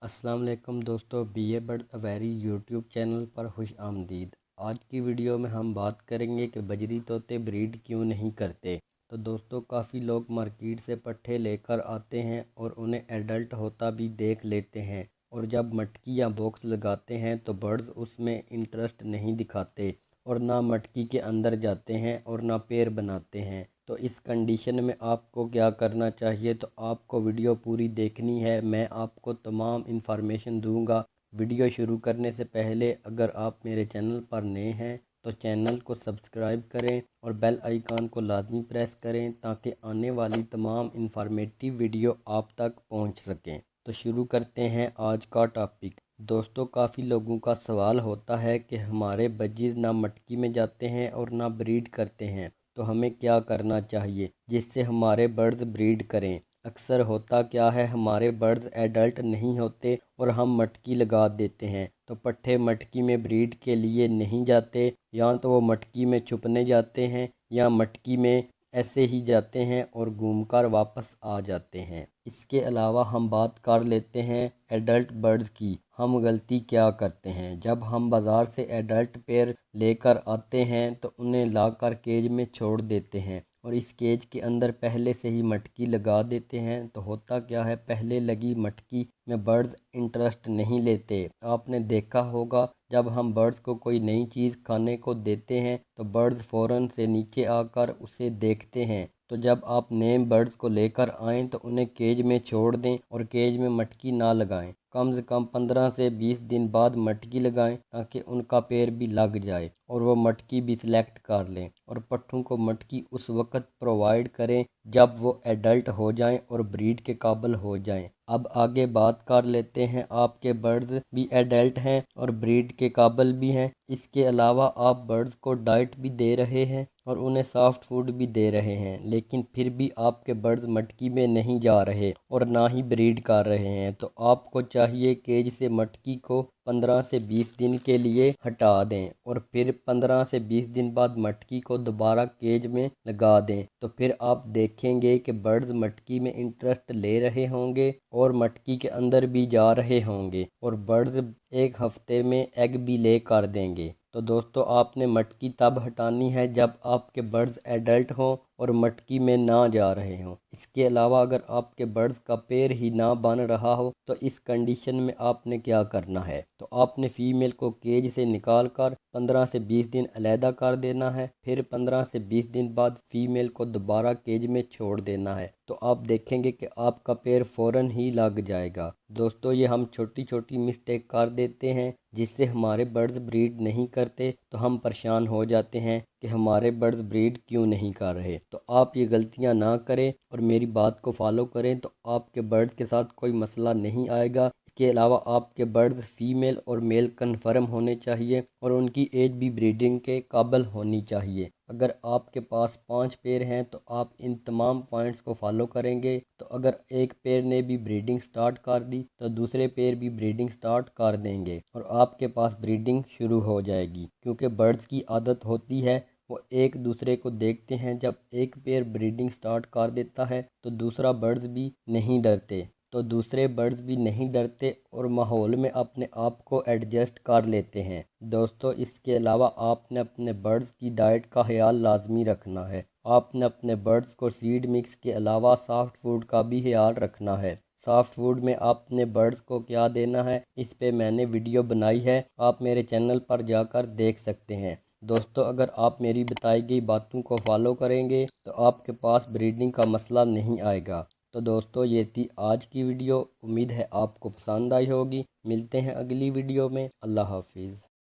السلام علیکم دوستو، be a bird aviary YouTube channel پر خوش آمدید۔ آج کی ویڈیو میں ہم بات کریں گے کہ بجری طوطے بریڈ کیوں نہیں کرتے۔ تو دوستو، کافی لوگ مارکیٹ سے پٹھے لے کر آتے ہیں اور انہیں ایڈلٹ ہوتا بھی دیکھ لیتے ہیں، اور جب مٹکی یا باکس لگاتے ہیں تو برڈز اس میں انٹرسٹ نہیں دکھاتے اور نہ مٹکی کے اندر جاتے ہیں اور نہ پیر بناتے ہیں۔ تو اس کنڈیشن میں آپ کو کیا کرنا چاہیے؟ تو آپ کو ویڈیو پوری دیکھنی ہے، میں آپ کو تمام انفارمیشن دوں گا۔ ویڈیو شروع کرنے سے پہلے اگر آپ میرے چینل پر نئے ہیں تو چینل کو سبسکرائب کریں اور بیل آئیکن کو لازمی پریس کریں تاکہ آنے والی تمام انفارمیٹیو ویڈیو آپ تک پہنچ سکیں۔ تو شروع کرتے ہیں آج کا ٹاپک۔ دوستو، کافی لوگوں کا سوال ہوتا ہے کہ ہمارے بجیز نہ مٹکی میں جاتے ہیں اور نہ بریڈ کرتے ہیں، تو ہمیں کیا کرنا چاہیے جس سے ہمارے برڈز بریڈ کریں۔ اکثر ہوتا کیا ہے، ہمارے برڈز ایڈلٹ نہیں ہوتے اور ہم مٹکی لگا دیتے ہیں تو پٹھے مٹکی میں بریڈ کے لیے نہیں جاتے، یا تو وہ مٹکی میں چھپنے جاتے ہیں یا مٹکی میں ایسے ہی جاتے ہیں اور گھوم کر واپس آ جاتے ہیں۔ اس کے علاوہ ہم بات کر لیتے ہیں ایڈلٹ برڈز کی۔ ہم غلطی کیا کرتے ہیں؟ جب ہم بازار سے ایڈلٹ پیر لے کر آتے ہیں تو انہیں لا کر کیج میں چھوڑ دیتے ہیں اور اس کیج کے اندر پہلے سے ہی مٹکی لگا دیتے ہیں۔ تو ہوتا کیا ہے، پہلے لگی مٹکی میں برڈز انٹرسٹ نہیں لیتے۔ آپ نے دیکھا ہوگا جب ہم برڈز کو کوئی نئی چیز کھانے کو دیتے ہیں تو برڈز فوراً سے نیچے آ کر اسے دیکھتے ہیں۔ تو جب آپ نئے برڈز کو لے کر آئیں تو انہیں کیج میں چھوڑ دیں اور کیج میں مٹکی نہ لگائیں۔ کم سے کم 15 سے 20 دن بعد مٹکی لگائیں تاکہ ان کا پیر بھی لگ جائے اور وہ مٹکی بھی سلیکٹ کر لیں، اور پٹھوں کو مٹکی اس وقت پرووائڈ کریں جب وہ ایڈلٹ ہو جائیں اور بریڈ کے قابل ہو جائیں۔ اب آگے بات کر لیتے ہیں، آپ کے برڈز بھی ایڈلٹ ہیں اور بریڈ کے قابل بھی ہیں، اس کے علاوہ آپ برڈز کو ڈائٹ بھی دے رہے ہیں اور انہیں سافٹ فوڈ بھی دے رہے ہیں، لیکن پھر بھی آپ کے برڈز مٹکی میں نہیں جا رہے اور نہ ہی بریڈ کر رہے ہیں، تو آپ کو چاہیے کیج سے مٹکی کو 15 سے 20 دن کے لیے ہٹا دیں اور پھر 15 سے 20 دن بعد مٹکی کو دوبارہ کیج میں لگا دیں۔ تو پھر آپ دیکھیں گے کہ برڈز مٹکی میں انٹرسٹ لے رہے ہوں گے اور مٹکی کے اندر بھی جا رہے ہوں گے اور برڈز ایک ہفتے میں ایگ بھی لے کر دیں گے۔ تو دوستو، آپ نے مٹکی تب ہٹانی ہے جب آپ کے برڈز ایڈلٹ ہوں اور مٹکی میں نہ جا رہے ہوں۔ اس کے علاوہ اگر آپ کے برڈز کا پیر ہی نہ بن رہا ہو تو اس کنڈیشن میں آپ نے کیا کرنا ہے؟ تو آپ نے فیمیل کو کیج سے نکال کر 15 سے 20 دن علیحدہ کر دینا ہے، پھر 15 سے 20 دن بعد فیمیل کو دوبارہ کیج میں چھوڑ دینا ہے، تو آپ دیکھیں گے کہ آپ کا پیر فوراً ہی لگ جائے گا۔ دوستو، یہ ہم چھوٹی چھوٹی مسٹیک کر دیتے ہیں جس سے ہمارے برڈز بریڈ نہیں کرتے، تو ہم پریشان ہو جاتے ہیں کہ ہمارے برڈز بریڈ کیوں نہیں کر رہے۔ تو آپ یہ غلطیاں نہ کریں اور میری بات کو فالو کریں تو آپ کے برڈز کے ساتھ کوئی مسئلہ نہیں آئے گا۔ اس کے علاوہ آپ کے برڈز فیمیل اور میل کنفرم ہونے چاہیے اور ان کی ایج بھی بریڈنگ کے قابل ہونی چاہیے۔ اگر آپ کے پاس 5 پیر ہیں تو آپ ان تمام پوائنٹس کو فالو کریں گے، تو اگر ایک پیر نے بھی بریڈنگ سٹارٹ کر دی تو دوسرے پیر بھی بریڈنگ سٹارٹ کر دیں گے اور آپ کے پاس بریڈنگ شروع ہو جائے گی، کیونکہ برڈز کی عادت ہوتی ہے وہ ایک دوسرے کو دیکھتے ہیں۔ جب ایک پیر بریڈنگ سٹارٹ کر دیتا ہے تو دوسرا برڈز بھی نہیں ڈرتے، تو دوسرے برڈز بھی نہیں ڈرتے اور ماحول میں اپنے آپ کو ایڈجسٹ کر لیتے ہیں۔ دوستو، اس کے علاوہ آپ نے اپنے برڈز کی ڈائٹ کا خیال لازمی رکھنا ہے۔ آپ نے اپنے برڈز کو سیڈ مکس کے علاوہ سافٹ فوڈ کا بھی خیال رکھنا ہے۔ سافٹ فوڈ میں آپ نے برڈز کو کیا دینا ہے، اس پہ میں نے ویڈیو بنائی ہے، آپ میرے چینل پر جا کر دیکھ سکتے ہیں۔ دوستو، اگر آپ میری بتائی گئی باتوں کو فالو کریں گے تو آپ کے پاس بریڈنگ کا مسئلہ نہیں آئے گا۔ تو دوستو، یہ تھی آج کی ویڈیو، امید ہے آپ کو پسند آئی ہوگی۔ ملتے ہیں اگلی ویڈیو میں۔ اللہ حافظ۔